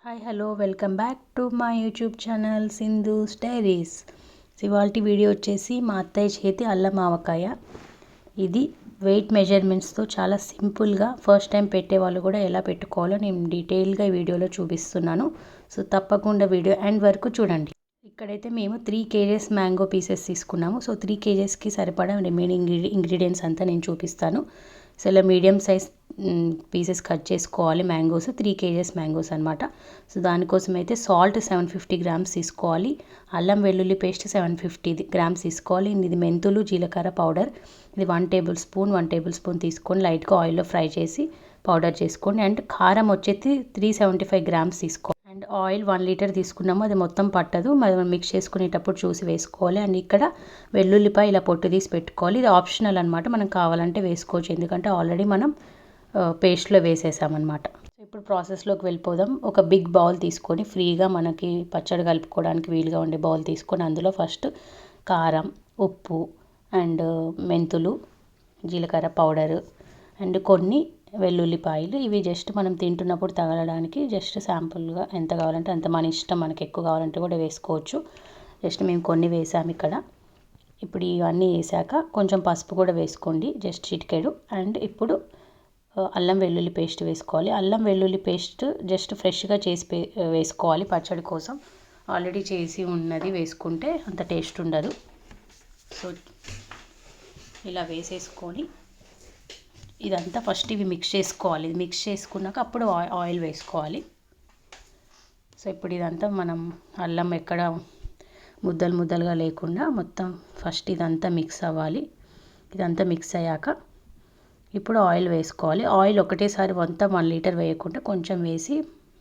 Hi hello welcome back to my YouTube channel Sindhu's diaries. ఇవాల్టి video వచ్చేసి మా అత్తయ్య చేతి అల్లం ఆవకాయ. ఇది వెయిట్ మెజర్మెంట్స్తో చాలా సింపుల్గా ఫస్ట్ టైం పెట్టే వాళ్ళు కూడా ఎలా పెట్టుకోవాలో నేను డీటెయిల్గా ఈ వీడియోలో చూపిస్తున్నాను. సో తప్పకుండా వీడియో ఎండ్ వరకు చూడండి. ఇక్కడైతే మేము 3 kgs మ్యాంగో పీసెస్ తీసుకున్నాము. సో 3 kgsకి సరిపడా రిమైనింగ్ ఇంగ్రీడియంట్స్ అంతా నేను చూపిస్తాను. సో ఇలా మీడియం సైజ్ పీసెస్ కట్ చేసుకోవాలి. మ్యాంగోస్ 3 kgs మ్యాంగోస్ అనమాట. సో దానికోసం అయితే సాల్ట్ 750 grams తీసుకోవాలి. అల్లం వెల్లుల్లి పేస్ట్ 750 grams తీసుకోవాలి. ఇది మెంతులు జీలకర్ర పౌడర్ ఇది 1 టేబుల్ స్పూన్ తీసుకొని లైట్గా ఆయిల్లో ఫ్రై చేసి పౌడర్ చేసుకోండి. అండ్ కారం వచ్చేసి 375 grams తీసుకోవాలి. అండ్ ఆయిల్ 1 లీటర్ తీసుకున్నాము, అది మొత్తం పట్టదు, మనం మిక్స్ చేసుకునేటప్పుడు చూసి వేసుకోవాలి. అండ్ ఇక్కడ వెల్లుల్లిపాయ ఇలా పొట్టు తీసి పెట్టుకోవాలి. ఇది ఆప్షనల్ అనమాట, మనం కావాలంటే వేసుకోవచ్చు, ఎందుకంటే ఆల్రెడీ మనం పేస్ట్లో వేసేసామన్నమాట. ఇప్పుడు ప్రాసెస్లోకి వెళ్ళిపోదాం. ఒక బిగ్ బౌల్ తీసుకొని ఫ్రీగా మనకి పచ్చడి కలుపుకోవడానికి వీలుగా ఉండే బౌల్ తీసుకొని అందులో ఫస్ట్ కారం, ఉప్పు అండ్ మెంతులు జీలకర్ర పౌడరు అండ్ కొన్ని వెల్లుల్లిపాయలు, ఇవి జస్ట్ మనం తింటున్నప్పుడు తగలడానికి జస్ట్ శాంపుల్గా ఎంత కావాలంటే అంత, మన ఇష్టం, మనకి ఎక్కువ కావాలంటే కూడా వేసుకోవచ్చు. జస్ట్ మేము కొన్ని వేసాము ఇక్కడ. ఇప్పుడు ఇవన్నీ వేసాక కొంచెం పసుపు కూడా వేసుకోండి, జస్ట్ చిటికెడు. అండ్ ఇప్పుడు అల్లం వెల్లుల్లి పేస్ట్ వేసుకోవాలి. అల్లం వెల్లుల్లి పేస్ట్ జస్ట్ ఫ్రెష్గా చేసి వేసుకోవాలి పచ్చడి కోసం. ఆల్రెడీ చేసి ఉన్నది వేసుకుంటే అంత టేస్ట్ ఉండదు. సో ఇలా వేసేసుకొని ఇదంతా ఫస్ట్ ఇవి మిక్స్ చేసుకోవాలి. ఇది మిక్స్ చేసుకున్నాక అప్పుడు ఆయిల్ వేసుకోవాలి. సో ఇప్పుడు ఇదంతా మనం అల్లం ఎక్కడ ముద్దలుగా లేకుండా మొత్తం ఫస్ట్ ఇదంతా మిక్స్ అవ్వాలి. ఇదంతా మిక్స్ అయ్యాక ఇప్పుడు ఆయిల్ వేసుకోవాలి. ఆయిల్ ఒకటేసారి మొత్తం 1 లీటర్ వేయకుండా కొంచెం వేసి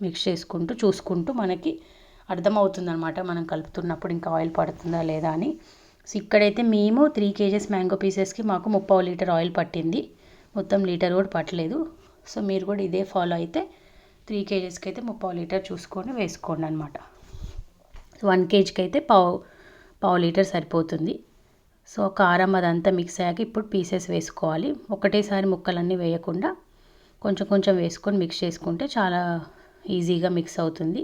మిక్స్ చేసుకుంటూ చూసుకుంటూ మనకి అర్థమవుతుందన్నమాట మనం కలుపుతున్నప్పుడు ఇంకా ఆయిల్ పడుతుందా లేదా అని. సో ఇక్కడైతే మేము 3 kgs మ్యాంగో పీసెస్కి మాకు 30 లీటర్ ఆయిల్ పట్టింది, మొత్తం లీటర్ కూడా పట్టలేదు. సో మీరు కూడా ఇదే ఫాలో అయితే 3 kgsకి అయితే 30 లీటర్ చూసుకొని వేసుకోండి అనమాట. 1 kgకి అయితే పావు లీటర్ సరిపోతుంది. సో కారం అదంతా మిక్స్ అయ్యాక ఇప్పుడు పీసెస్ వేసుకోవాలి. ఒకటేసారి ముక్కలన్నీ వేయకుండా కొంచెం కొంచెం వేసుకొని మిక్స్ చేసుకుంటే చాలా ఈజీగా మిక్స్ అవుతుంది.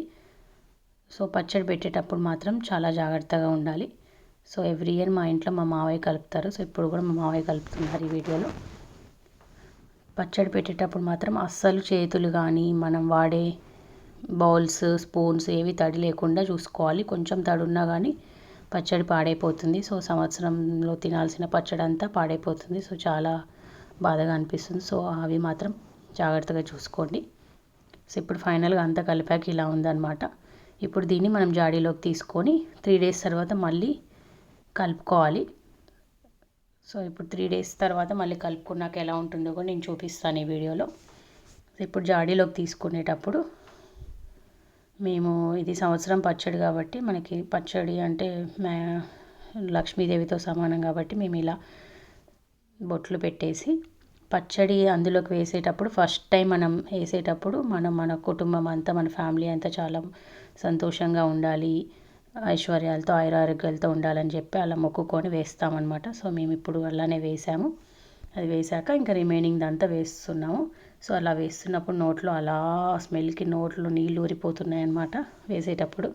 సో పచ్చడి పెట్టేటప్పుడు మాత్రం చాలా జాగ్రత్తగా ఉండాలి. సో ఎవ్రీ ఇయర్ మా ఇంట్లో మా మావయ్య కలుపుతారు. సో ఇప్పుడు కూడా మా మావయ్య కలుపుతున్నారు ఈ వీడియోలో. పచ్చడి పెట్టేటప్పుడు మాత్రం అస్సలు చేతులు కానీ మనం వాడే బౌల్స్ స్పూన్స్ ఏవి తడి లేకుండా చూసుకోవాలి. కొంచెం తడి ఉన్నా కానీ పచ్చడి పాడైపోతుంది. సో సంవత్సరంలో తినాల్సిన పచ్చడి అంతా పాడైపోతుంది. సో చాలా బాధగా అనిపిస్తుంది. సో అవి మాత్రం జాగ్రత్తగా చూసుకోండి. సో ఇప్పుడు ఫైనల్గా అంతా కలిపాక ఇలా ఉందన్నమాట. ఇప్పుడు దీన్ని మనం జాడీలోకి తీసుకొని 3 days తర్వాత మళ్ళీ కలుపుకోవాలి. సో ఇప్పుడు 3 days తర్వాత మళ్ళీ కలుపుకున్నాక ఎలా ఉంటుందో కూడా నేను చూపిస్తాను ఈ వీడియోలో. ఇప్పుడు జాడీలోకి తీసుకునేటప్పుడు మేము ఇది సంవత్సరం పచ్చడి కాబట్టి మనకి పచ్చడి అంటే లక్ష్మీదేవితో సమానం కాబట్టి మేము ఇలా బొట్లు పెట్టేసి పచ్చడి అందులోకి వేసేటప్పుడు ఫస్ట్ టైం మనం వేసేటప్పుడు మన కుటుంబం అంతా మన ఫ్యామిలీ అంతా చాలా సంతోషంగా ఉండాలి, ఐశ్వర్యాలతో ఆయురారోగ్యాలతో ఉండాలని చెప్పి అలా మొక్కుకొని వేస్తామన్నమాట. సో మేము ఇప్పుడు అలానే వేసాము. అది వేసాక ఇంకా రిమైనింగ్ అంతా వేస్తున్నాము. సో అలా వేస్తున్నప్పుడు నోట్లో అలా స్మెల్కి నోట్లో నీళ్ళు ఊరిపోతున్నాయి అన్నమాట వేసేటప్పుడు.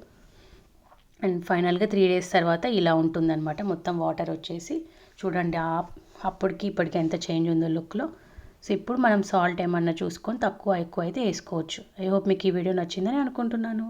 అండ్ ఫైనల్గా 3 days తర్వాత ఇలా ఉంటుందన్నమాట. మొత్తం వాటర్ వచ్చేసి చూడండి అప్పటికి ఇప్పటికి ఎంత చేంజ్ ఉందో లుక్లో. సో ఇప్పుడు మనం సాల్ట్ ఏమన్నా చూసుకొని తక్కువ ఎక్కువ అయితే వేసుకోవచ్చు. ఐ హోప్ మీకు ఈ వీడియో నచ్చిందని అనుకుంటున్నాను.